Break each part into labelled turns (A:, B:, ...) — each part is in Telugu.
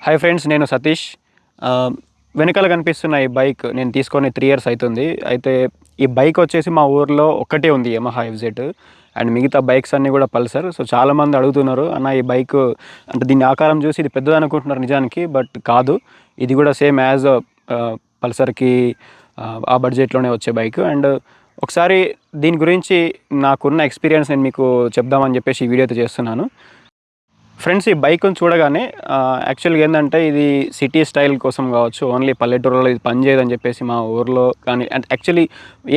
A: హాయ్ ఫ్రెండ్స్, నేను సతీష్. వెనకాల కనిపిస్తున్న ఈ బైక్ నేను తీసుకొని 3 ఇయర్స్ అవుతుంది. అయితే ఈ బైక్ వచ్చేసి మా ఊర్లో ఒక్కటే ఉంది, యమహా ఎఫ్జెడ్. అండ్ మిగతా బైక్స్ అన్నీ కూడా పల్సర్. సో చాలామంది అడుగుతున్నారు, అన్న ఈ బైక్ అంటే దీని ఆకారం చూసి ఇది పెద్దది అనుకుంటున్నారు నిజానికి, బట్ కాదు. ఇది కూడా సేమ్ యాజ్ పల్సర్కి ఆ బడ్జెట్లోనే వచ్చే బైక్. అండ్ ఒకసారి దీని గురించి నాకున్న ఎక్స్పీరియన్స్ నేను మీకు చెప్దామని చెప్పేసి ఈ వీడియో అయితే చేస్తున్నాను. ఫ్రెండ్స్, ఈ బైక్ని చూడగానే యాక్చువల్గా ఏంటంటే ఇది సిటీ స్టైల్ కోసం కావచ్చు, ఓన్లీ పల్లెటూరులో ఇది పనిచేయదని చెప్పేసి మా ఊర్లో కానీ, అంటే యాక్చువల్లీ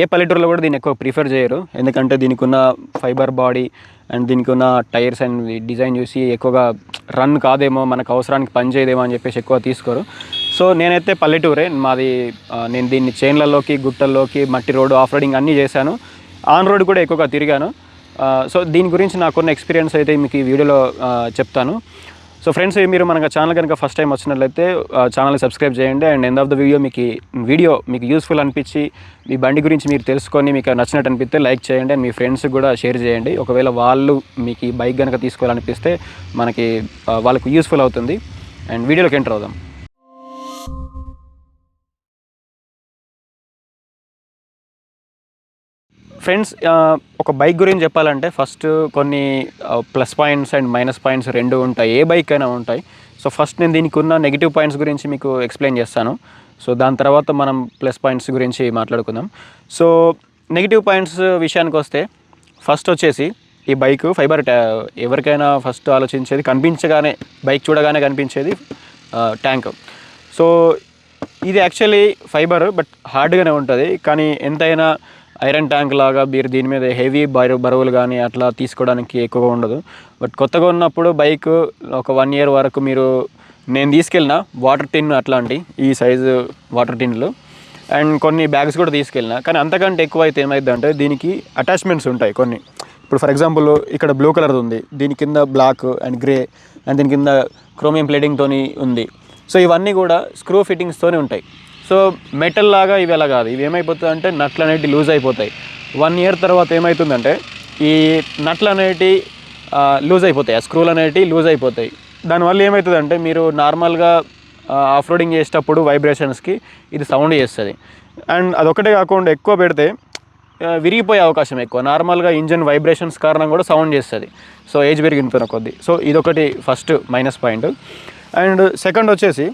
A: ఏ పల్లెటూరులో కూడా దీన్ని ఎక్కువ ప్రిఫర్ చేయరు. ఎందుకంటే దీనికి ఉన్న ఫైబర్ బాడీ అండ్ దీనికి ఉన్న టైర్స్ అండ్ డిజైన్ చూసి ఎక్కువగా రన్ కాదేమో, మనకు అవసరానికి పని చేయదేమో అని చెప్పేసి ఎక్కువ తీసుకోరు. సో నేనైతే పల్లెటూరే మాది. నేను దీన్ని చేన్లలోకి, గుట్టల్లోకి, మట్టి రోడ్డు, ఆఫ్ రోడింగ్ అన్నీ చేశాను. ఆన్ రోడ్ కూడా ఎక్కువగా తిరిగాను. సో దీని గురించి నాకున్న ఎక్స్పీరియన్స్ అయితే మీకు ఈ వీడియోలో చెప్తాను. సో ఫ్రెండ్స్, మీరు మన ఛానల్ కనుక ఫస్ట్ టైం వచ్చినట్లయితే ఛానల్ని సబ్స్క్రైబ్ చేయండి. And end of the video మీకు యూస్ఫుల్ అనిపించి మీ బండి గురించి మీరు తెలుసుకొని మీకు నచ్చినట్టు అనిపిస్తే లైక్ చేయండి. అండ్ మీ ఫ్రెండ్స్కి కూడా షేర్ చేయండి. ఒకవేళ వాళ్ళు మీకు ఈ బైక్ కనుక తీసుకోవాలనిపిస్తే మనకి వాళ్ళకు యూస్ఫుల్ అవుతుంది. అండ్ వీడియోలోకి ఎంటర్ అవుదాం. ఫ్రెండ్స్, ఒక బైక్ గురించి చెప్పాలంటే ఫస్ట్ కొన్ని plus points and minus points రెండు ఉంటాయి, ఏ బైక్ అయినా ఉంటాయి. సో ఫస్ట్ నేను దీనికి ఉన్న నెగిటివ్ పాయింట్స్ గురించి మీకు ఎక్స్ప్లెయిన్ చేస్తాను. సో దాని తర్వాత మనం ప్లస్ పాయింట్స్ గురించి మాట్లాడుకుందాం. సో నెగిటివ్ పాయింట్స్ విషయానికి వస్తే ఫస్ట్ వచ్చేసి ఈ బైక్ ఫైబర్ ఎవరికైనా ఫస్ట్ ఆలోచించేది కనిపించగానే, బైక్ చూడగానే కనిపించేది ట్యాంక్. సో ఇది యాక్చువల్లీ ఫైబర్, బట్ హార్డ్గానే ఉంటుంది. కానీ ఎంతైనా ఐరన్ ట్యాంక్ లాగా మీరు దీని మీద హెవీ బరువులు కానీ అట్లా తీసుకోవడానికి ఎక్కువగా ఉండదు. బట్ కొత్తగా ఉన్నప్పుడు బైక్ ఒక 1 ఇయర్ వరకు నేను తీసుకెళ్ళిన వాటర్ టిన్ అట్లాంటి ఈ సైజు వాటర్ టిన్లు అండ్ కొన్ని బ్యాగ్స్ కూడా తీసుకెళ్ళిన. కానీ అంతకంటే ఎక్కువ అయితే ఏమైందంటే దీనికి అటాచ్మెంట్స్ ఉంటాయి కొన్ని. ఇప్పుడు ఫర్ ఎగ్జాంపుల్ ఇక్కడ బ్లూ కలర్ ఉంది, దీని కింద బ్లాక్ అండ్ గ్రే అండ్ దీని కింద క్రోమియం ప్లేటింగ్తోని ఉంది. సో ఇవన్నీ కూడా స్క్రూ ఫిట్టింగ్స్తోనే ఉంటాయి. సో మెటల్ లాగా ఇవి ఎలా కాదు, ఇవి ఏమైపోతుంది అంటే నట్లు అనేవి లూజ్ అయిపోతాయి. 1 ఇయర్ తర్వాత ఏమవుతుందంటే ఈ నట్లు అనేవి లూజ్ అయిపోతాయి, ఆ స్క్రూలు అనేవి లూజ్ అయిపోతాయి. దానివల్ల ఏమవుతుందంటే మీరు నార్మల్గా ఆఫ్ రోడింగ్ చేసేటప్పుడు వైబ్రేషన్స్కి ఇది సౌండ్ చేస్తుంది. అండ్ అదొకటే కాకుండా ఎక్కువ పెడితే విరిగిపోయే అవకాశం ఎక్కువ. నార్మల్గా ఇంజన్ వైబ్రేషన్స్ కారణం కూడా సౌండ్ చేస్తుంది. సో ఏజ్ పెరిగిన కొద్దీ. సో ఇదొకటి first minus point. And second వచ్చేసి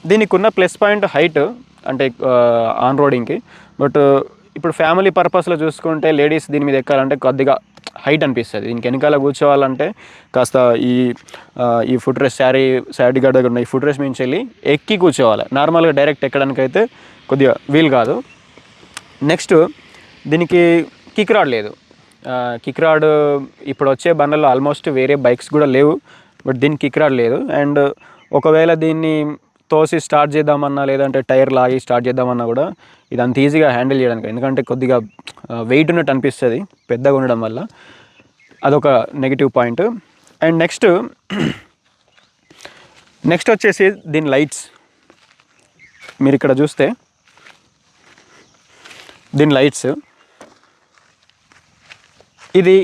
A: దీనికి ఉన్న ప్లస్ పాయింట్ హైట్, అంటే ఆన్ రోడింగ్కి. బట్ ఇప్పుడు ఫ్యామిలీ పర్పస్లో చూసుకుంటే లేడీస్ దీని మీద ఎక్కాలంటే కొద్దిగా హైట్ అనిపిస్తుంది. దీనికి వెనకాల కూర్చోవాలంటే కాస్త ఈ ఫుట్ రెస్ట్ శారీ గడ్డ ఉన్న ఈ ఫుట్ రెస్ట్ నుంచి వెళ్ళి ఎక్కి కూర్చోవాలి. నార్మల్గా డైరెక్ట్ ఎక్కడానికి అయితే కొద్దిగా వీలు కాదు. నెక్స్ట్ దీనికి కిక్ రాడ్ లేదు. కిక్ రాడ్ ఇప్పుడు వచ్చే బండ్లలో ఆల్మోస్ట్ వేరే బైక్స్ కూడా లేవు, బట్ దీనికి కిక్ రాడ్ లేదు. అండ్ ఒకవేళ దీన్ని తోసి స్టార్ట్ చేద్దామన్నా, లేదంటే టైర్ లాగి స్టార్ట్ చేద్దామన్నా కూడా ఇది అంత ఈజీగా హ్యాండిల్ చేయడానికి, ఎందుకంటే కొద్దిగా వెయిట్ ఉన్నట్టు అనిపిస్తుంది పెద్దగా ఉండడం వల్ల. అదొక నెగిటివ్ పాయింట్. అండ్ నెక్స్ట్ వచ్చేసి దీని లైట్స్. మీరు ఇక్కడ చూస్తే దీని లైట్స్, ఇది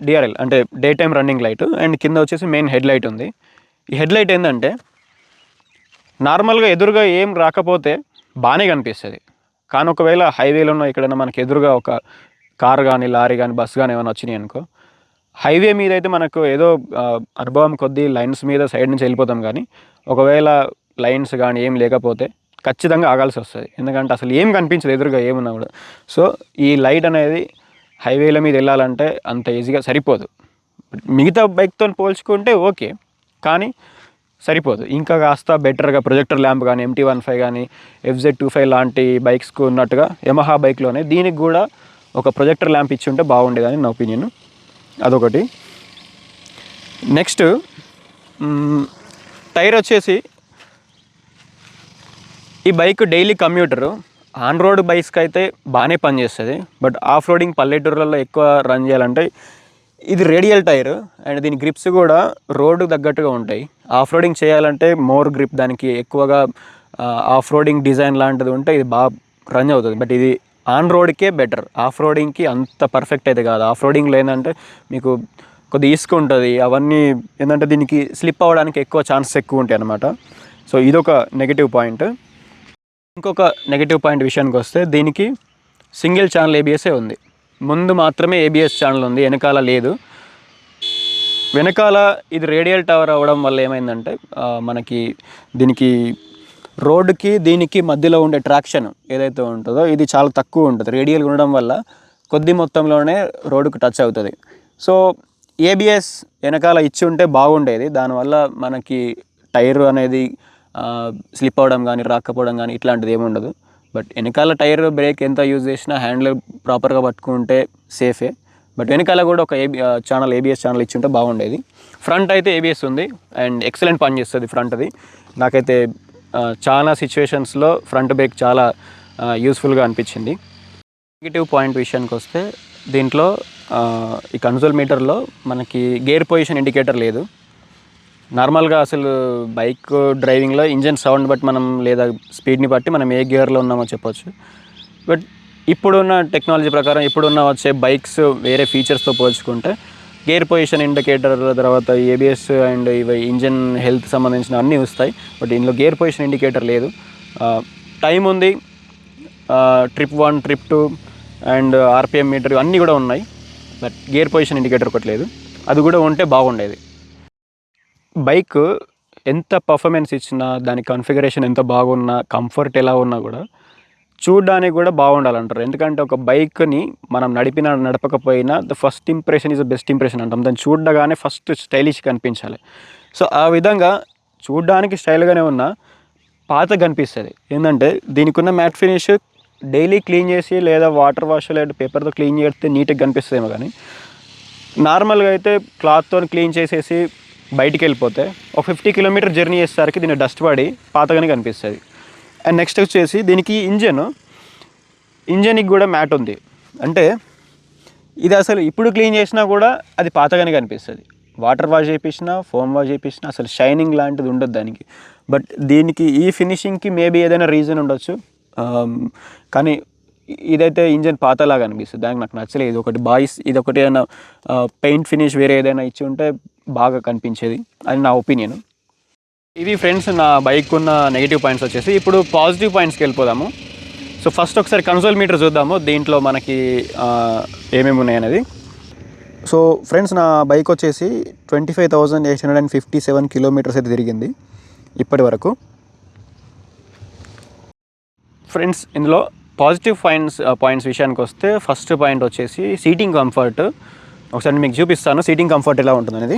A: డిఆర్ఎల్ అంటే day time running light. And కింద వచ్చేసి మెయిన్ హెడ్ లైట్ ఉంది. ఈ హెడ్ లైట్ ఏంటంటే నార్మల్గా ఎదురుగా ఏం రాకపోతే బాగానే కనిపిస్తుంది. కానీ ఒకవేళ హైవేలో ఎక్కడైనా మనకి ఎదురుగా ఒక కారు కానీ, లారీ కానీ, బస్సు కానీ ఏమైనా వచ్చినాయి అనుకో, హైవే మీద అయితే మనకు ఏదో అనుభవం కొద్దీ లైన్స్ మీద సైడ్ నుంచి వెళ్ళిపోతాం. కానీ ఒకవేళ లైన్స్ కానీ ఏం లేకపోతే ఖచ్చితంగా ఆగాల్సి వస్తుంది, ఎందుకంటే అసలు ఏం కనిపించదు ఎదురుగా ఏమున్నా కూడా. సో ఈ లైట్ అనేది హైవేల మీద వెళ్ళాలంటే అంత ఈజీగా సరిపోదు. మిగతా బైక్తో పోల్చుకుంటే ఓకే, కానీ సరిపోదు. ఇంకా కాస్త బెటర్గా ప్రొజెక్టర్ ల్యాంప్ కానీ, MT-15 కానీ, FZ25 లాంటి బైక్స్కు ఉన్నట్టుగా యమహా బైక్లోనే దీనికి కూడా ఒక ప్రొజెక్టర్ ల్యాంప్ ఇచ్చి ఉంటే బాగుండేదని నా ఒపీనియన్. అదొకటి. నెక్స్ట్ టైర్ వచ్చేసి ఈ బైక్ డైలీ కమ్యూటరు. ఆన్ రోడ్ బైక్స్కి అయితే బాగానే పనిచేస్తుంది, బట్ ఆఫ్ రోడింగ్ పల్లెటూరులలో ఎక్కువ రన్ చేయాలంటే ఇది రేడియల్ టైర్. అండ్ దీని గ్రిప్స్ కూడా రోడ్డు తగ్గట్టుగా ఉంటాయి. ఆఫ్ రోడింగ్ చేయాలంటే మోర్ గ్రిప్, దానికి ఎక్కువగా ఆఫ్ రోడింగ్ డిజైన్ లాంటిది ఉంటే ఇది బాగా రన్ అవుతుంది. బట్ ఇది ఆన్ రోడ్కే బెటర్, ఆఫ్ రోడింగ్కి అంత పర్ఫెక్ట్ అయితే కాదు. ఆఫ్ రోడింగ్లో ఏంటంటే మీకు కొద్దిగా ఇసుక ఉంటుంది, అవన్నీ ఏంటంటే దీనికి స్లిప్ అవ్వడానికి ఎక్కువ ఛాన్సెస్ ఎక్కువ ఉంటాయి అన్నమాట. సో ఇదొక నెగిటివ్ పాయింట్. ఇంకొక నెగిటివ్ పాయింట్ విషయానికి వస్తే దీనికి సింగిల్ ఛానల్ ఏబిఎస్ఏ ఉంది. ముందు మాత్రమే ఏబిఎస్ ఛానల్ ఉంది, వెనకాల లేదు. వెనకాల ఇది రేడియల్ టవర్ అవ్వడం వల్ల ఏమైందంటే మనకి దీనికి రోడ్డుకి దీనికి మధ్యలో ఉండే ట్రాక్షన్ ఏదైతే ఉంటుందో ఇది చాలా తక్కువ ఉంటుంది. రేడియల్ ఉండడం వల్ల కొద్ది మొత్తంలోనే రోడ్డుకు టచ్ అవుతుంది. సో ఏబిఎస్ వెనకాల ఇచ్చి ఉంటే బాగుండేది. దానివల్ల మనకి టైర్ అనేది స్లిప్ అవ్వడం కానీ రాకపోవడం కానీ ఇట్లాంటిది ఏమి ఉండదు. బట్ వెనకాల టైర్ బ్రేక్ ఎంత యూజ్ చేసినా హ్యాండిల్ ప్రాపర్గా పట్టుకుంటే సేఫే. బట్ వెనకాల కూడా ఒక ఏబిఎస్ ఛానల్ ఇచ్చి ఉంటే బాగుండేది. ఫ్రంట్ అయితే ఏబిఎస్ ఉంది అండ్ ఎక్సలెంట్ పని చేస్తుంది ఫ్రంట్ అది. నాకైతే చాలా సిచ్యువేషన్స్లో ఫ్రంట్ బ్రేక్ చాలా యూస్ఫుల్గా అనిపించింది. నెగిటివ్ పాయింట్ విషయానికి వస్తే దీంట్లో ఈ కన్సోల్ మీటర్లో మనకి గేర్ పొజిషన్ ఇండికేటర్ లేదు. నార్మల్గా అసలు బైక్ డ్రైవింగ్లో ఇంజన్ సౌండ్ బట్టి మనం లేదా స్పీడ్ని బట్టి మనం ఏ గేర్లో ఉన్నామో చెప్పొచ్చు. బట్ ఇప్పుడున్న టెక్నాలజీ ప్రకారం ఇప్పుడున్న వచ్చే బైక్స్ వేరే ఫీచర్స్తో పోల్చుకుంటే గేర్ పొజిషన్ ఇండికేటర్, తర్వాత ఏబిఎస్ అండ్ ఇవి ఇంజన్ హెల్త్ సంబంధించిన అన్నీ వస్తాయి. బట్ ఇందులో గేర్ పొజిషన్ ఇండికేటర్ లేదు. టైం ఉంది, trip 1 trip 2 and RPM meter అన్నీ కూడా ఉన్నాయి. బట్ గేర్ పొజిషన్ ఇండికేటర్ ఒకటి లేదు. అది కూడా ఉంటే బాగుండేది. బైక్ ఎంత పర్ఫార్మెన్స్ ఇచ్చినా, దాని కాన్ఫిగరేషన్ ఎంత బాగున్నా, కంఫర్ట్ ఎలా ఉన్నా కూడా చూడడానికి కూడా బాగుండాలంటారు. ఎందుకంటే ఒక బైక్ని మనం నడపకపోయినా the first impression is the best impression అంటాం. దాన్ని చూడగానే ఫస్ట్ స్టైలిష్ కనిపించాలి. సో ఆ విధంగా చూడడానికి స్టైల్గానే ఉన్నా పాత కనిపిస్తుంది. ఏంటంటే దీనికి ఉన్న మ్యాట్ ఫినిష్ డైలీ క్లీన్ చేసి లేదా వాటర్ వాష్ లేదా పేపర్తో క్లీన్ చేస్తే నీట్గా కనిపిస్తుందేమో, కానీ నార్మల్గా అయితే క్లాత్తో క్లీన్ చేసేసి బయటికి వెళ్ళిపోతే ఒక 50 కిలోమీటర్ జర్నీ చేసేసరికి దీన్ని డస్ట్ పడి పాతగానే కనిపిస్తుంది. అండ్ నెక్స్ట్ వచ్చేసి దీనికి ఇంజన్కి కూడా మ్యాట్ ఉంది. అంటే ఇది అసలు ఇప్పుడు క్లీన్ చేసినా కూడా అది పాతగానే కనిపిస్తుంది. వాటర్ వాష్ చేయించినా, ఫోమ్ వాష్ చేయించినా అసలు షైనింగ్ లాంటిది ఉండదు దానికి. బట్ దీనికి ఈ ఫినిషింగ్కి మేబీ ఏదైనా రీజన్ ఉండొచ్చు, కానీ ఇదైతే ఇంజన్ పాతలాగా అనిపిస్తుంది. దానికి నాకు నచ్చలేదు. ఇది ఒకటి ఏదైనా పెయింట్ ఫినిష్ వేరే ఏదైనా ఇచ్చి ఉంటే బాగా కనిపించేది అని నా ఒపీనియన్. ఇవి ఫ్రెండ్స్ నా బైక్ ఉన్న నెగిటివ్ పాయింట్స్ వచ్చేసి. ఇప్పుడు పాజిటివ్ పాయింట్స్కి వెళ్ళిపోదాము. సో ఫస్ట్ ఒకసారి కన్సోల్ మీటర్ చూద్దాము, దీంట్లో మనకి ఏమేమి ఉన్నాయనేది. సో ఫ్రెండ్స్ నా బైక్ వచ్చేసి 25,857 కిలోమీటర్స్ అయితే తిరిగింది ఇప్పటి వరకు. ఫ్రెండ్స్ ఇందులో పాజిటివ్ పాయింట్స్ విషయానికి వస్తే ఫస్ట్ పాయింట్ వచ్చేసి సీటింగ్ కంఫర్ట్. ఒకసారి మీకు చూపిస్తాను సీటింగ్ కంఫర్ట్ ఎలా ఉంటుంది అనేది.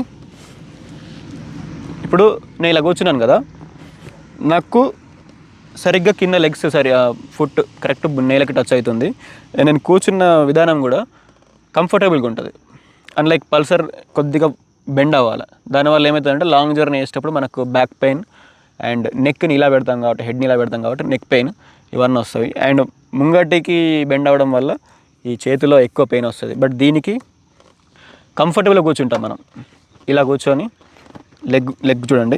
A: ఇప్పుడు నేను ఇలా కూర్చున్నాను కదా, నాకు సరిగ్గా కింద లెగ్స్ ఫుట్ కరెక్ట్ నేలకి టచ్ అవుతుంది. నేను కూర్చున్న విధానం కూడా కంఫర్టబుల్గా ఉంటుంది. అన్లైక్ పల్సర్ కొద్దిగా బెండ్ అవ్వాలి. దానివల్ల ఏమవుతుందంటే లాంగ్ జర్నీ చేసేటప్పుడు మనకు బ్యాక్ పెయిన్ అండ్ నెక్ని ఇలా పెడతాం కాబట్టి, హెడ్ని ఇలా పెడతాం కాబట్టి నెక్ పెయిన్ ఇవన్నీ వస్తాయి. అండ్ ముంగటికి బెండ్ అవ్వడం వల్ల ఈ చేతిలో ఎక్కువ పెయిన్ వస్తుంది. బట్ దీనికి కంఫర్టబుల్గా కూర్చుంటాం మనం. ఇలా కూర్చొని లెగ్ చూడండి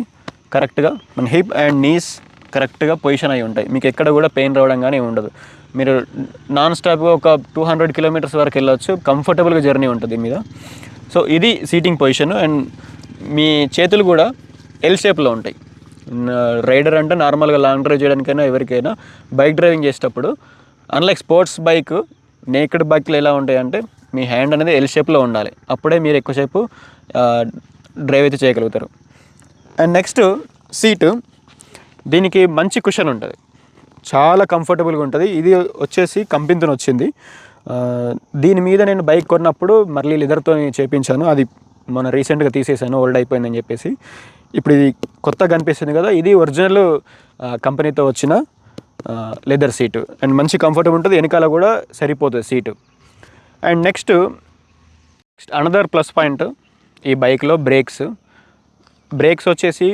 A: కరెక్ట్గా మన హిప్ అండ్ నీస్ కరెక్ట్గా పొజిషన్ అయి ఉంటాయి. మీకు ఎక్కడ కూడా పెయిన్ రావడం కానీ ఉండదు. మీరు నాన్ స్టాప్గా ఒక 200 కిలోమీటర్స్ వరకు వెళ్ళవచ్చు. కంఫర్టబుల్గా జర్నీ ఉంటుంది మీద. సో ఇది సీటింగ్ పొజిషన్. అండ్ మీ చేతులు కూడా ఎల్ షేప్లో ఉంటాయి. రైడర్ అంటే నార్మల్గా లాంగ్ డ్రైవ్ చేయడానికైనా ఎవరికైనా బైక్ డ్రైవింగ్ చేసేటప్పుడు, అన్లైక్ స్పోర్ట్స్ బైక్ నేకెడ్ బైక్లు ఎలా ఉంటాయంటే మీ హ్యాండ్ అనేది ఎల్ షేప్లో ఉండాలి. అప్పుడే మీరు ఎక్కువసేపు డ్రైవ్ అయితే చేయగలుగుతారు. అండ్ నెక్స్ట్ సీటు, దీనికి మంచి కుషన్ ఉంటుంది, చాలా కంఫర్టబుల్గా ఉంటుంది. ఇది వచ్చేసి కంపెనీతో వచ్చింది. దీని మీద నేను బైక్ కొన్నప్పుడు మళ్ళీ లెదర్తో చేయించాను. అది మొన్న రీసెంట్గా తీసేసాను, ఓల్డ్ అయిపోయిందని చెప్పేసి. ఇప్పుడు ఇది కొత్తగా కనిపిస్తుంది కదా, ఇది ఒరిజినల్ కంపెనీతో వచ్చిన లెదర్ సీటు. అండ్ మంచి కంఫర్టబుల్ ఉంటుంది, వెనకాల కూడా సరిపోతుంది seat. And next another plus point ఈ బైక్లో బ్రేక్స్ వచ్చేసి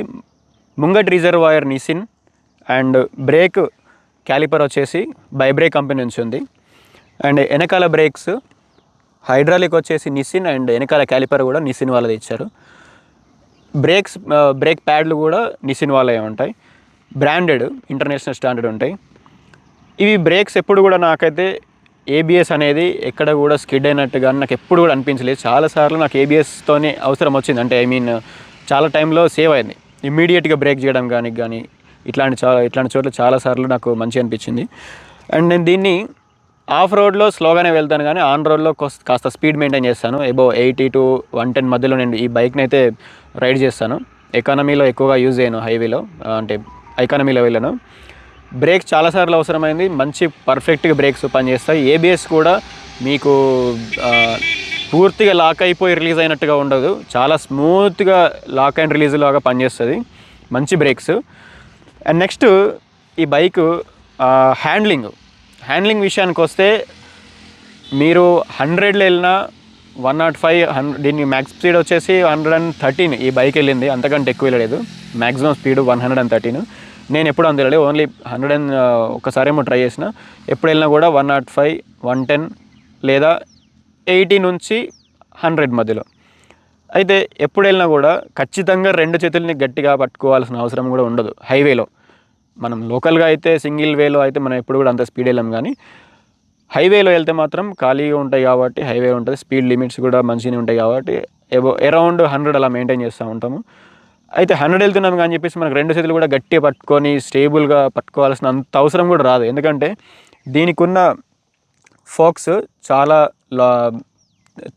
A: ముంగట్ రిజర్వాయర్ నిసిన్ అండ్ బ్రేక్ క్యాలిపర్ వచ్చేసి బైబ్రేక్ కంపెనీ నుంచి ఉంది. అండ్ వెనకాల బ్రేక్స్ హైడ్రాలిక్ వచ్చేసి నిసిన్ అండ్ వెనకాల క్యాలిపర్ కూడా నిసిన్ వాళ్ళది ఇచ్చారు. బ్రేక్ ప్యాడ్లు కూడా నిసిన్ వాళ్ళే ఉంటాయి, బ్రాండెడ్ ఇంటర్నేషనల్ స్టాండర్డ్ ఉంటాయి. ఇవి బ్రేక్స్ ఎప్పుడు కూడా నాకైతే ఏబిఎస్ అనేది ఎక్కడ కూడా స్కిడ్ అయినట్టు కానీ నాకు ఎప్పుడు కూడా అనిపించలేదు. చాలాసార్లు నాకు ఏబిఎస్తోనే అవసరం వచ్చింది. అంటే చాలా టైంలో సేవ్ అయింది. ఇమ్మీడియట్గా బ్రేక్ చేయడం కానీ ఇట్లాంటి చోట్ల చాలాసార్లు నాకు మంచిగా అనిపించింది. అండ్ నేను దీన్ని ఆఫ్ రోడ్లో స్లోగానే వెళ్తాను, కానీ ఆన్ రోడ్లో కాస్త స్పీడ్ మెయింటైన్ చేస్తాను. అబౌవ్ 80 to 110 మధ్యలో నేను ఈ బైక్ని అయితే రైడ్ చేస్తాను. ఎకానమీలో ఎక్కువగా యూజ్ చేయను, హైవేలో అంటే ఎకానమీలో వెళ్ళను. బ్రేక్ చాలాసార్లు అవసరమైంది, మంచి పర్ఫెక్ట్గా బ్రేక్స్ పనిచేస్తాయి. ఏబిఎస్ కూడా మీకు పూర్తిగా లాక్ అయిపోయి రిలీజ్ అయినట్టుగా ఉండదు, చాలా స్మూత్గా లాక్ అండ్ రిలీజ్ లాగా పనిచేస్తుంది, మంచి బ్రేక్స్. అండ్ నెక్స్ట్ ఈ బైక్ హ్యాండ్లింగ్ విషయానికి వస్తే మీరు 100లో వెళ్ళినా 105 దీన్ని మ్యాక్స్ స్పీడ్ వచ్చేసి 113 ఈ బైక్ వెళ్ళింది, అంతకంటే ఎక్కువ వెళ్ళలేదు. Maximum speed 113. నేను ఎప్పుడు అంత వెళ్ళలేదు, ఓన్లీ 100 ఒకసారేమో ట్రై చేసిన. ఎప్పుడు వెళ్ళినా కూడా 105, 110 లేదా 80 నుంచి 100 మధ్యలో. అయితే ఎప్పుడు వెళ్ళినా కూడా ఖచ్చితంగా 2 చేతుల్ని గట్టిగా పట్టుకోవాల్సిన అవసరం కూడా ఉండదు. హైవేలో మనం లోకల్గా అయితే సింగిల్ వేలో అయితే మనం ఎప్పుడు కూడా అంత స్పీడ్ వెళ్ళాం, కానీ హైవేలో వెళ్తే మాత్రం ఖాళీగా ఉంటాయి కాబట్టి హైవే ఉంటుంది, స్పీడ్ లిమిట్స్ కూడా మంచిగానే ఉంటాయి కాబట్టి అరౌండ్ 100 అలా మెయింటైన్ చేస్తూ ఉంటాము. అయితే 100 వెళ్తున్నాం కానీ చెప్పేసి మనకు 2 చేతులు కూడా గట్టిగా పట్టుకొని స్టేబుల్గా పట్టుకోవాల్సిన అంత అవసరం కూడా రాదు. ఎందుకంటే దీనికి ఉన్న ఫోక్స్ చాలా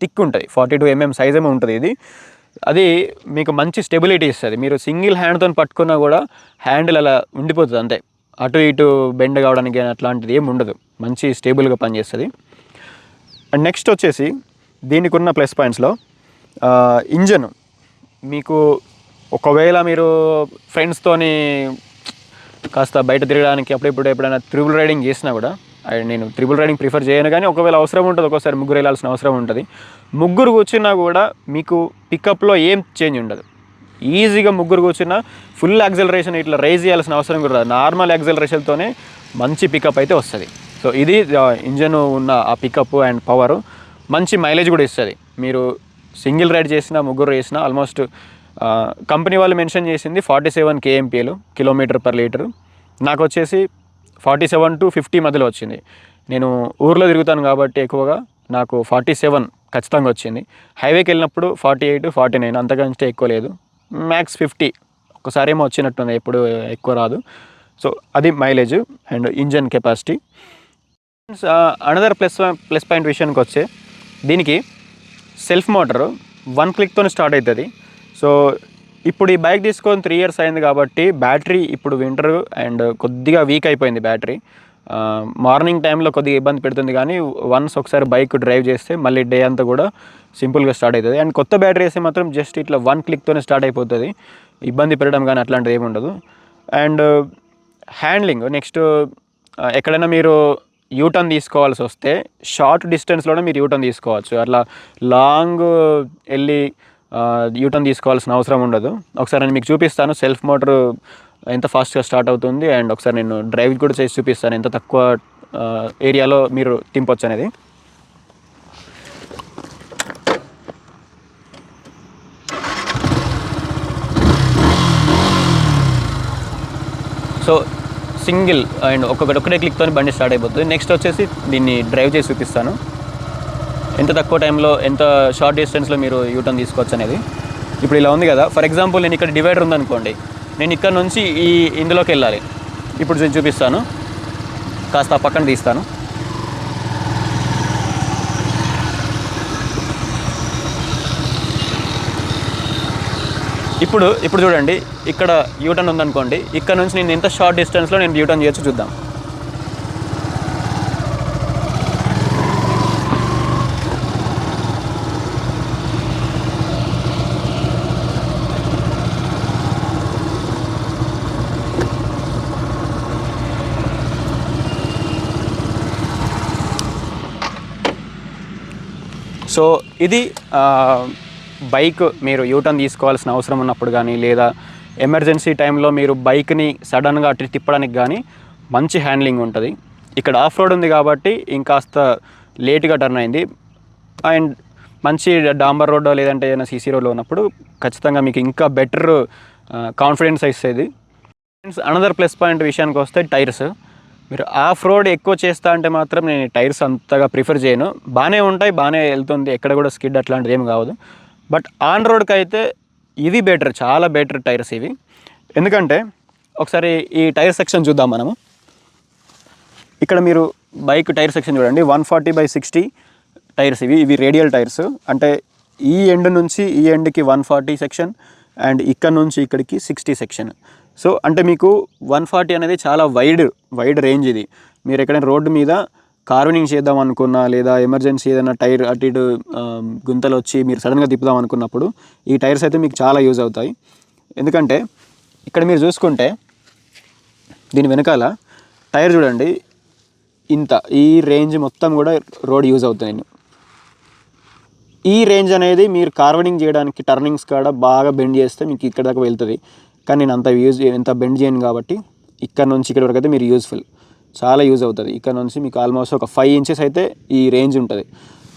A: థిక్ ఉంటుంది, 42 mm సైజ్ ఏమో ఉంటుంది ఇది. అది మీకు మంచి స్టెబిలిటీ ఇస్తుంది. మీరు సింగిల్ హ్యాండ్తో పట్టుకున్నా కూడా హ్యాండిల్ అలా ఉండిపోతుంది అంతే, అటు ఇటు బెండ్ కావడానికి అట్లాంటిది ఏమి ఉండదు, మంచి స్టేబుల్గా పనిచేస్తుంది. అండ్ నెక్స్ట్ వచ్చేసి దీనికి ఉన్న ప్లస్ పాయింట్స్లో ఇంజన్. మీకు ఒకవేళ మీరు ఫ్రెండ్స్తోని కాస్త బయట తిరగడానికి అప్పుడెప్పుడు ఎప్పుడైనా త్రిబుల్ రైడింగ్ చేసినా కూడా, నేను త్రిబుల్ రైడింగ్ ప్రిఫర్ చేయను, కానీ ఒకవేళ అవసరం ఉంటుంది, ఒక్కోసారి ముగ్గురు వెళ్ళాల్సిన అవసరం ఉంటుంది. ముగ్గురు కూర్చున్నా కూడా మీకు పికప్లో ఏం చేంజ్ ఉండదు. ఈజీగా ముగ్గురు కూర్చున్నా ఫుల్ యాక్సలరేషన్ ఇట్లా రైజ్ చేయాల్సిన అవసరం కూడా రాదు, నార్మల్ యాక్సలరేషన్తోనే మంచి పికప్ అయితే వస్తుంది. సో ఇది ఇంజన్ ఉన్న ఆ పికప్ అండ్ పవరు, మంచి మైలేజ్ కూడా ఇస్తుంది. మీరు సింగిల్ రైడ్ చేసినా ముగ్గురు చేసినా ఆల్మోస్ట్ కంపెనీ వాళ్ళు మెన్షన్ చేసింది 47 kmpl km/L. నాకు వచ్చేసి 47 to 50 మధ్యలో వచ్చింది. నేను ఊర్లో తిరుగుతాను కాబట్టి ఎక్కువగా నాకు 47 ఖచ్చితంగా వచ్చింది. హైవేకి వెళ్ళినప్పుడు 48, 49 అంతకంటే ఎక్కువ లేదు, మ్యాక్స్ 50 ఒకసారి ఏమో వచ్చినట్టుంది, ఎప్పుడు ఎక్కువ రాదు. సో అది mileage and engine capacity. Another plus point విషయానికి వచ్చే, దీనికి సెల్ఫ్ మోటారు 1 క్లిక్తో స్టార్ట్ అవుతుంది. సో ఇప్పుడు ఈ బైక్ తీసుకొని 3 years అయింది కాబట్టి బ్యాటరీ ఇప్పుడు వింటర్ అండ్ కొద్దిగా వీక్ అయిపోయింది బ్యాటరీ. మార్నింగ్ టైంలో కొద్దిగా ఇబ్బంది పెడుతుంది, కానీ వన్స్ ఒకసారి బైక్ డ్రైవ్ చేస్తే మళ్ళీ డే అంతా కూడా సింపుల్గా స్టార్ట్ అవుతుంది. అండ్ కొత్త బ్యాటరీ వేస్తే మాత్రం జస్ట్ ఇట్లా 1 క్లిక్తోనే స్టార్ట్ అయిపోతుంది, ఇబ్బంది పెట్టడం కానీ అట్లాంటిది ఏమి ఉండదు. అండ్ హ్యాండ్లింగ్ నెక్స్ట్, ఎక్కడైనా మీరు యూటర్న్ తీసుకోవాల్సి వస్తే షార్ట్ డిస్టెన్స్లోనే మీరు యూటర్న్ తీసుకోవచ్చు, అట్లా లాంగ్ వెళ్ళి యూటర్న్ తీసుకోవాల్సిన అవసరం ఉండదు. ఒకసారి నేను మీకు చూపిస్తాను సెల్ఫ్ మోటార్ ఎంత ఫాస్ట్గా స్టార్ట్ అవుతుంది, అండ్ ఒకసారి నేను డ్రైవ్ కూడా చేసి చూపిస్తాను ఎంత తక్కువ ఏరియాలో మీరు తింపొచ్చు అనేది. సో సింగిల్ అండ్ ఒకటే క్లిక్తో బండి స్టార్ట్ అయిపోతుంది. నెక్స్ట్ వచ్చేసి దీన్ని డ్రైవ్ చేసి చూపిస్తాను ఎంత తక్కువ టైంలో ఎంత షార్ట్ డిస్టెన్స్లో మీరు యూటర్న్ తీసుకోవచ్చు అనేది. ఇప్పుడు ఇలా ఉంది కదా, ఫర్ ఎగ్జాంపుల్ నేను ఇక్కడ డివైడర్ ఉందనుకోండి, నేను ఇక్కడ నుంచి ఇందులోకి వెళ్ళాలి. ఇప్పుడు నేను చూపిస్తాను, కాస్త పక్కన తీస్తాను. ఇప్పుడు చూడండి, ఇక్కడ యూటర్న్ ఉందనుకోండి, ఇక్కడ నుంచి నేను ఎంత షార్ట్ డిస్టెన్స్లో నేను యూటర్న్ చేయొచ్చు చూద్దాం. సో ఇది బైక్ మీరు యూటర్న్ తీసుకోవాల్సిన అవసరం ఉన్నప్పుడు కానీ, లేదా ఎమర్జెన్సీ టైంలో మీరు బైక్ని సడన్గా అటు తిప్పడానికి కానీ మంచి హ్యాండ్లింగ్ ఉంటుంది. ఇక్కడ ఆఫ్ రోడ్ ఉంది కాబట్టి ఇంకాస్త లేట్గా టర్న్ అయింది, అండ్ మంచి డాంబర్ రోడ్ లేదంటే ఏదైనా సీసీ రోడ్లో ఉన్నప్పుడు ఖచ్చితంగా మీకు ఇంకా బెటర్ కాన్ఫిడెన్స్ ఇస్తుంది. అనదర్ ప్లస్ పాయింట్ విషయానికి వస్తే మీరు ఆఫ్ రోడ్ ఎక్కువ చేస్తా అంటే మాత్రం నేను టైర్స్ అంతగా ప్రిఫర్ చేయను. బాగానే ఉంటాయి, బాగానే వెళ్తుంది, ఎక్కడ కూడా స్కిడ్ అట్లాంటిది ఏం కావదు. బట్ ఆన్ రోడ్కి అయితే ఇది బెటర్, చాలా బెటర్ టైర్స్ ఇవి. ఎందుకంటే ఒకసారి ఈ టైర్ సెక్షన్ చూద్దాం మనము. ఇక్కడ మీరు బైక్ టైర్ సెక్షన్ చూడండి, 140/60 టైర్స్ ఇవి రేడియల్ టైర్స్. అంటే ఈ ఎండ్ నుంచి ఈ ఎండ్కి 140 సెక్షన్ అండ్ ఇక్కడ నుంచి ఇక్కడికి 60 సెక్షన్. సో అంటే మీకు 140 అనేది చాలా వైడ్ రేంజ్ ఇది. మీరు ఎక్కడైనా రోడ్డు మీద కార్వింగ్ చేద్దాం అనుకున్నా, లేదా ఎమర్జెన్సీ ఏదైనా టైర్ అటు ఇటు గుంతలు వచ్చి మీరు సడన్గా తిప్పుదాం అనుకున్నప్పుడు ఈ టైర్స్ అయితే మీకు చాలా యూజ్ అవుతాయి. ఎందుకంటే ఇక్కడ మీరు చూసుకుంటే దీని వెనకాల టైర్ చూడండి, ఇంత ఈ రేంజ్ మొత్తం కూడా రోడ్ యూజ్ అవుతుంది. ఈ రేంజ్ అనేది మీరు కార్వింగ్ చేయడానికి టర్నింగ్స్ కాడ బాగా బెండ్ చేస్తే మీకు ఇక్కడ దాకా వెళ్తుంది. కానీ నేను ఎంత బెండ్ చేయను కాబట్టి ఇక్కడ నుంచి ఇక్కడ వరకు అయితే మీరు చాలా యూజ్ అవుతుంది. ఇక్కడ నుంచి మీకు ఆల్మోస్ట్ ఒక 5 ఇంచెస్ అయితే ఈ రేంజ్ ఉంటుంది.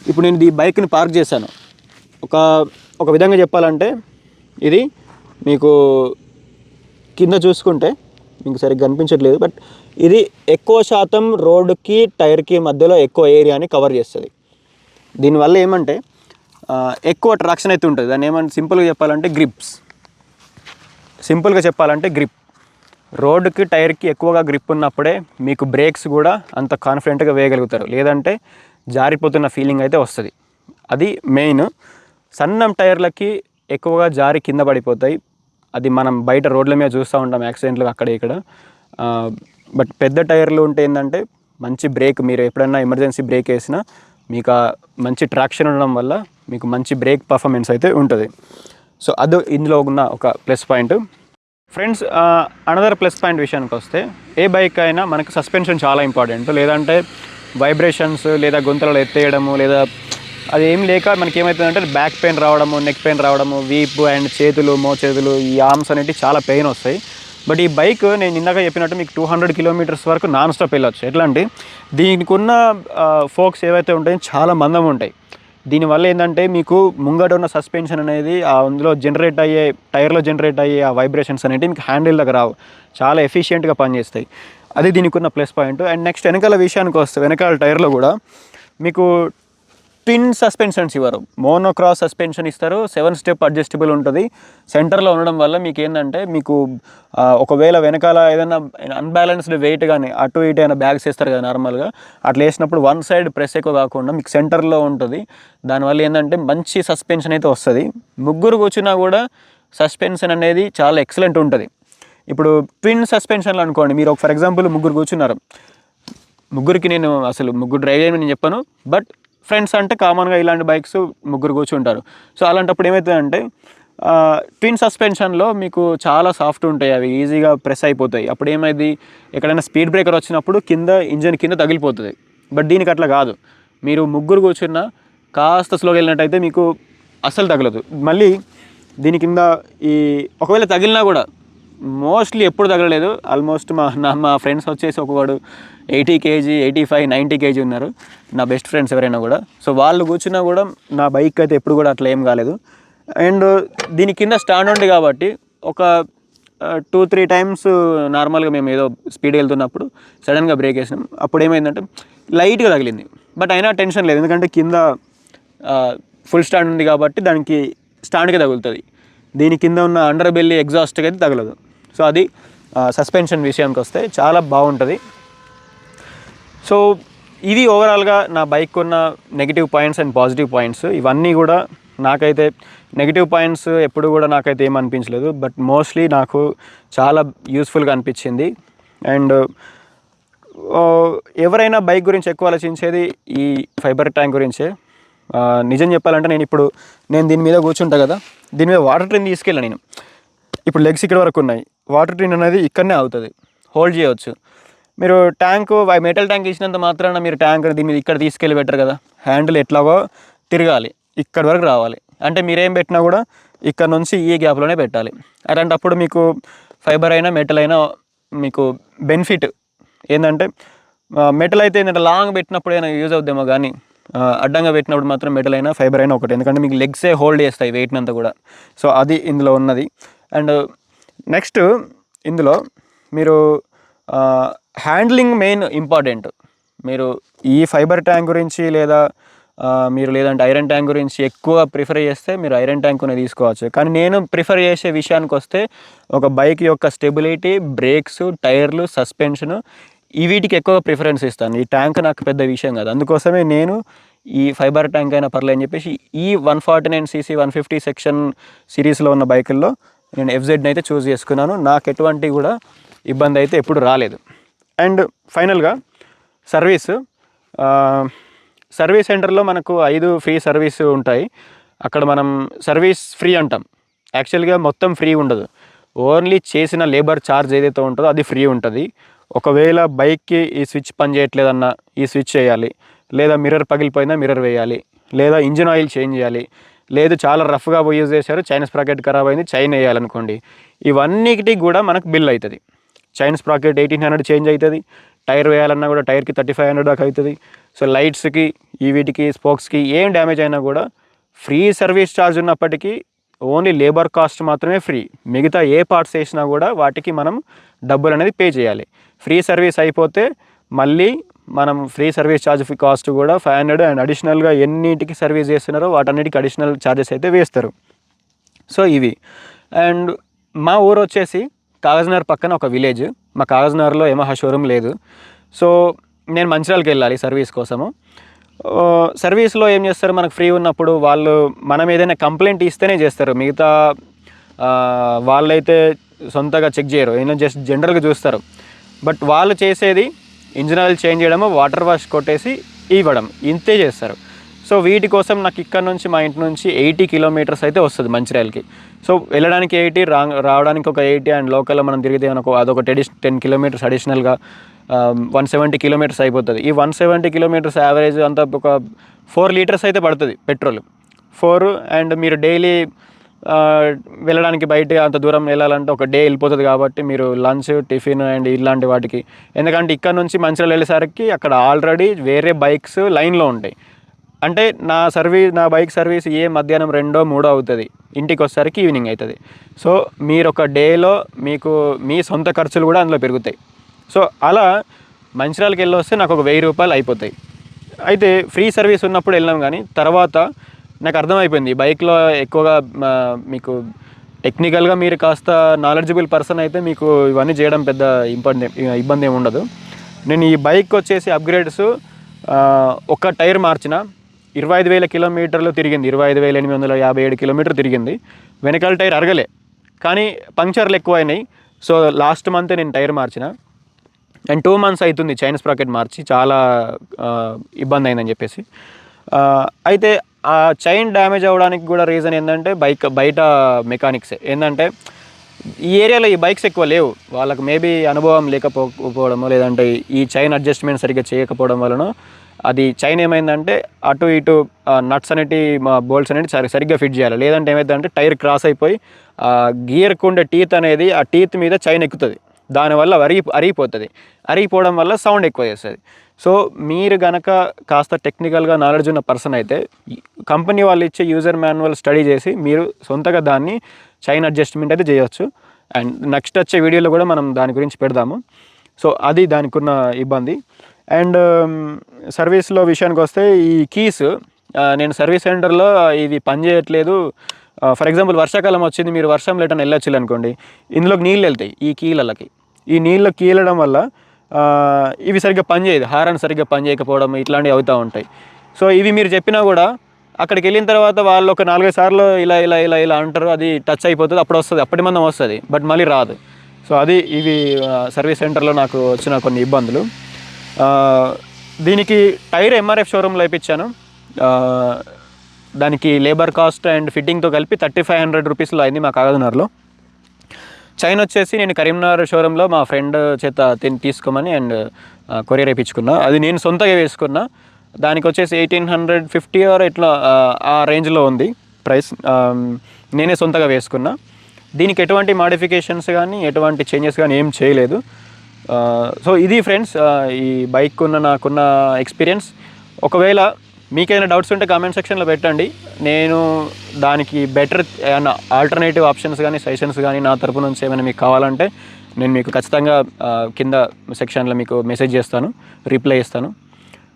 A: ఇప్పుడు నేను ఈ బైక్ని పార్క్ చేశాను. ఒక విధంగా చెప్పాలంటే ఇది మీకు కింద చూసుకుంటే మీకు సరిగ్గా కనిపించట్లేదు, బట్ ఇది ఎక్కువ శాతం రోడ్డుకి టైర్కి మధ్యలో ఎక్కువ ఏరియాని కవర్ చేస్తుంది. దీనివల్ల ఏమంటే ఎక్కువ ట్రాక్షన్ అయితే ఉంటుంది. దాన్ని సింపుల్గా చెప్పాలంటే గ్రిప్. రోడ్డుకి టైర్కి ఎక్కువగా గ్రిప్ ఉన్నప్పుడే మీకు బ్రేక్స్ కూడా అంత కాన్ఫిడెంట్గా వేయగలుగుతారు, లేదంటే జారిపోతున్న ఫీలింగ్ అయితే వస్తుంది. అది మెయిన్. సన్నం టైర్లకి ఎక్కువగా జారి కింద పడిపోతాయి. అది మనం బయట రోడ్ల మీద చూస్తూ ఉంటాం, యాక్సిడెంట్లు అక్కడ ఇక్కడ. బట్ పెద్ద టైర్లు ఉంటే ఏంటంటే మంచి బ్రేక్, మీరు ఎప్పుడైనా ఎమర్జెన్సీ బ్రేక్ వేసినా మీకు మంచి ట్రాక్షన్ ఉండడం వల్ల మీకు మంచి బ్రేక్ పర్ఫార్మెన్స్ అయితే ఉంటుంది. సో అది ఇందులో ఉన్న ఒక plus point. Friends, another plus point విషయానికి వస్తే, ఏ బైక్ అయినా మనకు సస్పెన్షన్ చాలా ఇంపార్టెంట్. లేదంటే వైబ్రేషన్స్ లేదా గొంతులలో ఎత్తేయడము, లేదా అది ఏం లేక మనకి ఏమవుతుందంటే బ్యాక్ పెయిన్ రావడము, నెక్ పెయిన్ రావడము, వీపు అండ్ మోచేతులు ఈ ఆర్మ్స్ అనేవి చాలా పెయిన్ వస్తాయి. బట్ ఈ బైక్ నేను ఇందాక చెప్పినట్టు మీకు 200 కిలోమీటర్స్ వరకు నాన్ స్టాప్ వెళ్ళొచ్చు. ఎట్లా అంటే దీనికి ఉన్న ఫోక్స్ ఏవైతే ఉంటాయో చాలా మందం ఉంటాయి. దీనివల్ల ఏంటంటే మీకు ముంగట ఉన్న సస్పెన్షన్ అనేది అందులో టైర్లో జనరేట్ అయ్యే ఆ వైబ్రేషన్స్ అనేవి మీకు హ్యాండిల్ దగ్గర రావు, చాలా ఎఫిషియెంట్గా పనిచేస్తాయి. అది దీనికి ఉన్న ప్లస్ పాయింట్. అండ్ నెక్స్ట్ వెనకాల విషయానికి వస్తే, వెనకాల టైర్లో కూడా మీకు ట్విన్ సస్పెన్షన్స్ ఇవ్వరు, మోనోక్రాస్ సస్పెన్షన్ ఇస్తారు. 7 స్టెప్ అడ్జస్టబుల్ ఉంటుంది. సెంటర్లో ఉండడం వల్ల మీకు ఏంటంటే మీకు ఒకవేళ వెనకాల ఏదైనా అన్బ్యాలెన్స్డ్ వెయిట్ కానీ అటు ఇటు అయినా బ్యాగ్స్ వేస్తారు కదా నార్మల్గా, అట్లా వేసినప్పుడు వన్ సైడ్ ప్రెస్ ఎక్కువ కాకుండా మీకు సెంటర్లో ఉంటుంది. దానివల్ల ఏంటంటే మంచి సస్పెన్షన్ అయితే వస్తుంది. ముగ్గురు కూర్చున్నా కూడా సస్పెన్షన్ అనేది చాలా ఎక్సలెంట్ ఉంటుంది. ఇప్పుడు ట్విన్ సస్పెన్షన్లు అనుకోండి, మీరు ఫర్ ఎగ్జాంపుల్ ముగ్గురు కూర్చున్నారు, ముగ్గురికి నేను అసలు ముగ్గురు డ్రైవ్ చేయమని నేను చెప్పాను, బట్ ఫ్రెండ్స్ అంటే కామన్గా ఇలాంటి బైక్స్ ముగ్గురు కూర్చుంటారు. సో అలాంటప్పుడు ఏమవుతుందంటే ట్విన్ సస్పెన్షన్లో మీకు చాలా సాఫ్ట్ ఉంటాయి, అవి ఈజీగా ప్రెస్ అయిపోతాయి. అప్పుడు ఏమైంది, ఎక్కడైనా స్పీడ్ బ్రేకర్ వచ్చినప్పుడు ఇంజన్ కింద తగిలిపోతుంది. బట్ దీనికి అట్లా కాదు, మీరు ముగ్గురు కూర్చున్నా కాస్త స్లోగా వెళ్ళినట్టయితే మీకు అస్సలు తగలదు. మళ్ళీ దీని కింద ఒకవేళ తగిలినా కూడా మోస్ట్లీ ఎప్పుడు తగలలేదు. ఆల్మోస్ట్ మా ఫ్రెండ్స్ వచ్చేసి ఒకవాడు 80 kg, 85, 90 kg ఉన్నారు, నా బెస్ట్ ఫ్రెండ్స్ ఎవరైనా కూడా. సో వాళ్ళు కూర్చున్నా కూడా నా బైక్ అయితే ఎప్పుడు కూడా అట్లా ఏం కాలేదు. అండ్ దీని కింద స్టాండ్ ఉంది కాబట్టి ఒక 2-3 టైమ్స్ నార్మల్గా మేము ఏదో స్పీడ్ వెళ్తున్నప్పుడు సడన్గా బ్రేక్ వేసినాం. అప్పుడు ఏమైందంటే లైట్గా తగిలింది, బట్ అయినా టెన్షన్ లేదు, ఎందుకంటే కింద ఫుల్ స్టాండ్ ఉంది కాబట్టి దానికి స్టాండ్కే తగులుతుంది. దీని కింద ఉన్న అండర్ బెల్లీ ఎగ్జాస్ట్కి అయితే తగలదు. సో అది సస్పెన్షన్ విషయానికి వస్తే చాలా బాగుంటుంది. సో ఇది ఓవరాల్గా నా బైక్ ఉన్న negative points and positive points. ఇవన్నీ కూడా నాకైతే నెగిటివ్ పాయింట్స్ ఎప్పుడు కూడా నాకైతే ఏమనిపించలేదు, బట్ మోస్ట్లీ నాకు చాలా యూస్ఫుల్గా అనిపించింది. అండ్ ఎవరైనా బైక్ గురించి ఎక్కువ ఆలోచించేది ఈ ఫైబర్ ట్యాంక్ గురించే. నిజం చెప్పాలంటే నేను దీని మీద కూర్చుంటా కదా, దీని మీద వాటర్ ట్రైన్ తీసుకెళ్ళాను నేను. ఇప్పుడు లెగ్స్ ఇక్కడ వరకు ఉన్నాయి, వాటర్ ట్రైన్ అనేది ఇక్కడనే అవుతుంది, హోల్డ్ చేయవచ్చు. మీరు మెటల్ ట్యాంక్ ఇచ్చినంత మాత్రాన మీరు ట్యాంక్ దీని మీద ఇక్కడ తీసుకెళ్ళి పెట్టరు కదా, హ్యాండిల్ ఎట్లాగో తిరగాలి, ఇక్కడ వరకు రావాలి. అంటే మీరేం పెట్టినా కూడా ఇక్కడ నుంచి ఈ గ్యాప్లోనే పెట్టాలి. అలాంటప్పుడు మీకు ఫైబర్ అయినా మెటల్ అయినా మీకు బెనిఫిట్ ఏంటంటే, మెటల్ అయితే ఏంటంటే లాంగ్ పెట్టినప్పుడు అయినా యూజ్ అవుద్దేమో, కానీ అడ్డంగా పెట్టినప్పుడు మాత్రం మెటల్ అయినా ఫైబర్ అయినా ఒకటి, ఎందుకంటే మీకు లెగ్సే హోల్డ్ చేస్తాయి వెయిట్ని అంతా కూడా. సో అది ఇందులో ఉన్నది. అండ్ నెక్స్ట్ ఇందులో మీరు హ్యాండ్లింగ్ మెయిన్ ఇంపార్టెంట్. మీరు ఈ ఫైబర్ ట్యాంక్ గురించి లేదా మీరు లేదంటే ఐరన్ ట్యాంక్ గురించి ఎక్కువ ప్రిఫర్ చేస్తే మీరు ఐరన్ ట్యాంక్నే తీసుకోవచ్చు. కానీ నేను ప్రిఫర్ చేసే విషయానికి వస్తే ఒక బైక్ యొక్క స్టెబిలిటీ, బ్రేక్స్, టైర్లు, సస్పెన్షను వీటికి ఎక్కువ ప్రిఫరెన్స్ ఇస్తాను. ఈ ట్యాంక్ నాకు పెద్ద విషయం కాదు. అందుకోసమే నేను ఈ ఫైబర్ ట్యాంక్ అయినా పర్లేదు అని చెప్పేసి ఈ 149cc 150 సెక్షన్ సిరీస్లో ఉన్న బైకుల్లో నేను FZని అయితే చూస్ చేసుకున్నాను. నాకు ఎటువంటి కూడా ఇబ్బంది అయితే ఎప్పుడు రాలేదు. అండ్ ఫైనల్గా సర్వీస్ సెంటర్లో మనకు 5 ఫ్రీ సర్వీస్ ఉంటాయి. అక్కడ మనం సర్వీస్ ఫ్రీ అంటాం, యాక్చువల్గా మొత్తం ఫ్రీ ఉండదు. ఓన్లీ చేసిన లేబర్ ఛార్జ్ ఏదైతే ఉంటుందో అది ఫ్రీ ఉంటుంది. ఒకవేళ బైక్కి ఈ స్విచ్ పని చేయట్లేదన్నా ఈ స్విచ్ చేయాలి, లేదా మిర్రర్ పగిలిపోయినా మిర్రర్ వేయాలి, లేదా ఇంజిన్ ఆయిల్ చేంజ్ చేయాలి, లేదు చాలా రఫ్గా యూజ్ చేశారు చైన్ స్ప్రాకెట్ ఖరాబ్ అయింది చైన్ వేయాలనుకోండి, ఇవన్నిటికి కూడా మనకు బిల్ అవుతుంది. చైన్ స్ప్రాకెట్ 1800 చేంజ్ అవుతుంది. టైర్ వేయాలన్నా కూడా టైర్కి 3500 దాకా అవుతుంది. సో లైట్స్కి వీటికి స్పోక్స్కి ఏం డ్యామేజ్ అయినా కూడా ఫ్రీ సర్వీస్ ఛార్జ్ ఉన్నప్పటికీ ఓన్లీ లేబర్ కాస్ట్ మాత్రమే ఫ్రీ. మిగతా ఏ పార్ట్స్ వేసినా కూడా వాటికి మనం డబ్బులు అనేది పే చేయాలి. ఫ్రీ సర్వీస్ అయిపోతే మళ్ళీ మనం ఫ్రీ సర్వీస్ ఛార్జ్ కాస్ట్ కూడా 500 అండ్ అడిషనల్గా ఎన్నిటికి సర్వీస్ చేస్తున్నారో వాటన్నిటికి అడిషనల్ ఛార్జెస్ అయితే వేస్తారు. సో ఇవి. అండ్ మా ఊరు వచ్చేసి కాగజ్నగర్ పక్కన ఒక విలేజ్. మా కాగజ్నగర్లో యమహా షోరూమ్ లేదు. సో నేను మంచిర్యాలకి వెళ్ళాలి సర్వీస్ కోసము. సర్వీస్లో ఏం చేస్తారు, మనకు ఫ్రీ ఉన్నప్పుడు మనం ఏదైనా కంప్లైంట్ ఇస్తేనే చేస్తారు. మిగతా వాళ్ళైతే సొంతగా చెక్ చేయరు, ఏదైనా జస్ట్ జనరల్గా చూస్తారు. బట్ వాళ్ళు చేసేది ఇంజిన్ ఆయిల్ చేంజ్ చేయడము, వాటర్ వాష్ కొట్టేసి ఇవ్వడం, ఇంతే చేస్తారు. సో వీటి కోసం నాకు ఇక్కడ నుంచి మా ఇంటి నుంచి 80 కిలోమీటర్స్ అయితే వస్తుంది మంచిర్యాలకి. సో వెళ్ళడానికి 80, రావడానికి ఒక 80, అండ్ లోకల్లో మనం తిరిగితే అదొక 10 కిలోమీటర్స్ అడిషనల్గా 170 కిలోమీటర్స్ అయిపోతుంది. ఈ 170 కిలోమీటర్స్ యావరేజ్ అంతా ఒక 4 లీటర్స్ అయితే పడుతుంది పెట్రోల్. 4 అండ్ మీరు డైలీ వెళ్ళడానికి బయట అంత దూరం వెళ్ళాలంటే ఒక డే వెళ్ళిపోతుంది. కాబట్టి మీరు లంచ్, టిఫిన్ అండ్ ఇలాంటి వాటికి, ఎందుకంటే ఇక్కడ నుంచి మంచిర్యాల వెళ్ళేసరికి అక్కడ ఆల్రెడీ వేరే బైక్స్ లైన్లో ఉంటాయి. అంటే నా బైక్ సర్వీస్ మధ్యాహ్నం 2, 3 అవుతుంది, ఇంటికి వచ్చేసరికి ఈవినింగ్ అవుతుంది. సో మీరు ఒక డేలో మీకు మీ సొంత ఖర్చులు కూడా అందులో పెరుగుతాయి. సో అలా మంచిర్యాలకి వెళ్ళి వస్తే నాకు ఒక 1000 రూపాయలు అయిపోతాయి. అయితే ఫ్రీ సర్వీస్ ఉన్నప్పుడు వెళ్ళాం. కానీ తర్వాత నాకు అర్థమైపోయింది బైక్లో ఎక్కువగా మీకు టెక్నికల్గా మీరు కాస్త నాలెడ్జబుల్ పర్సన్ అయితే మీకు ఇవన్నీ చేయడం పెద్ద ఇబ్బంది ఏమి ఉండదు. నేను ఈ బైక్ వచ్చేసి అప్గ్రేడ్స్ ఒక టైర్ మార్చిన 25,000 కిలోమీటర్లు తిరిగింది, 25,857 కిలోమీటర్లు తిరిగింది. వెనకాల టైర్ అరగలే, కానీ పంక్చర్లు ఎక్కువ అయినాయి. సో లాస్ట్ మంత్ నేను టైర్ మార్చిన, అండ్ 2 months అవుతుంది చైన్ స్ప్రాకెట్ మార్చి, చాలా ఇబ్బంది అయిందని చెప్పేసి. అయితే ఆ చైన్ డ్యామేజ్ అవ్వడానికి కూడా రీజన్ ఏంటంటే బయట మెకానిక్సే. ఏంటంటే ఈ ఏరియాలో ఈ బైక్స్ ఎక్కువ లేవు, వాళ్ళకి మేబీ అనుభవం లేకపోవడమో, లేదంటే ఈ చైన్ అడ్జస్ట్మెంట్ సరిగ్గా చేయకపోవడం వలన అది చైన్ ఏమైందంటే అటు ఇటు నట్స్ అనేటి బోల్ట్స్ అనేవి సరిగ్గా ఫిట్ చేయాలి. లేదంటే ఏమైందంటే టైర్ క్రాస్ అయిపోయి గియర్కు ఉండే టీత్ అనేది ఆ టీత్ మీద చైన్ ఎక్కుతుంది, దానివల్ల అరిగిపోతుంది. అరిగిపోవడం వల్ల సౌండ్ ఎక్కువ చేస్తుంది. సో మీరు గనక కాస్త టెక్నికల్గా నాలెడ్జ్ ఉన్న పర్సన్ అయితే కంపెనీ వాళ్ళు ఇచ్చే యూజర్ మాన్యువల్ స్టడీ చేసి మీరు సొంతగా దాన్ని చైన్ అడ్జస్ట్మెంట్ అయితే చేయొచ్చు. అండ్ నెక్స్ట్ వచ్చే వీడియోలో కూడా మనం దాని గురించి పెడదాము. సో అది దానికి ఉన్న ఇబ్బంది. అండ్ సర్వీస్లో విషయానికి వస్తే ఈ కీస్, నేను సర్వీస్ సెంటర్లో ఇది పని చేయట్లేదు. ఫర్ ఎగ్జాంపుల్ వర్షాకాలం వచ్చింది, మీరు వర్షం లేటని వెళ్ళొచ్చు అనుకోండి, ఇందులోకి నీళ్ళు వెళ్తాయి ఈ కీలకి. ఈ నీళ్ళు కీలడం వల్ల ఇవి సరిగ్గా పనిచేయదు, హారన్ సరిగ్గా పని చేయకపోవడం ఇట్లాంటివి అవుతూ ఉంటాయి. సో ఇవి మీరు చెప్పినా కూడా అక్కడికి వెళ్ళిన తర్వాత వాళ్ళు ఒక 4-5 సార్లు ఇలా ఇలా ఇలా ఇలా అంటారు, అది టచ్ అయిపోతుంది, అప్పుడు వస్తుంది, అప్పటి మందం వస్తుంది, బట్ మళ్ళీ రాదు. సో అది ఇవి సర్వీస్ సెంటర్లో నాకు వచ్చిన కొన్ని ఇబ్బందులు. దీనికి టైర్ MRF షోరూంలో వేయించాను. దానికి లేబర్ కాస్ట్ అండ్ ఫిట్టింగ్తో కలిపి 3500 రూపీస్లో అయింది మా కాగజ్నగర్లో. చైన్ వచ్చేసి నేను కరీంనగర్ షోరూంలో మా ఫ్రెండ్ చేత తీసుకోమని అండ్ కొరియర్ వేయించుకున్నా. అది నేను సొంతగా వేసుకున్నా. దానికి వచ్చేసి 1850 ఆర్ ఇట్లా ఆ రేంజ్లో ఉంది ప్రైస్. నేనే సొంతగా వేసుకున్నా. దీనికి ఎటువంటి మాడిఫికేషన్స్ కానీ ఎటువంటి చేంజెస్ కానీ ఏం చేయలేదు. సో ఇది ఫ్రెండ్స్ ఈ బైక్ నాకున్న ఎక్స్పీరియన్స్. ఒకవేళ మీకైనా డౌట్స్ ఉంటే కామెంట్ సెక్షన్లో పెట్టండి, నేను దానికి బెటర్ ఏమైనా ఆల్టర్నేటివ్ ఆప్షన్స్ కానీ సజెషన్స్ కానీ నా తరపు నుంచి ఏమైనా మీకు కావాలంటే నేను మీకు ఖచ్చితంగా కింద సెక్షన్లో మీకు మెసేజ్ చేస్తాను, రిప్లై ఇస్తాను.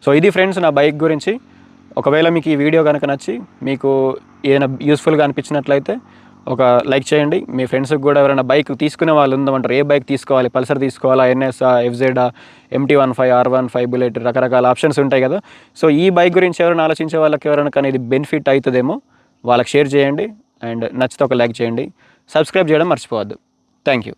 A: సో ఇది ఫ్రెండ్స్ నా బైక్ గురించి. ఒకవేళ మీకు ఈ వీడియో కనుక నచ్చి మీకు ఏదైనా యూస్ఫుల్గా అనిపించినట్లయితే ఒక లైక్ చేయండి. మీ ఫ్రెండ్స్కి కూడా ఎవరైనా బైక్ తీసుకునే వాళ్ళు ఉందామంటారు, ఏ బైక్ తీసుకోవాలి, పల్సర్ తీసుకోవాలా, ఎన్ఎస్ఆ, ఎఫ్జెడా, MT-15, R15 బుల్లెట్, రకరకాల ఆప్షన్స్ ఉంటాయి కదా. సో ఈ బైక్ గురించి ఎవరైనా ఆలోచించే వాళ్ళకి ఎవరైనా కానీ ఇది బెనిఫిట్ అవుతుందేమో వాళ్ళకి షేర్ చేయండి. అండ్ నచ్చితే ఒక లైక్ చేయండి. సబ్స్క్రైబ్ చేయడం మర్చిపోవద్దు. Thank you.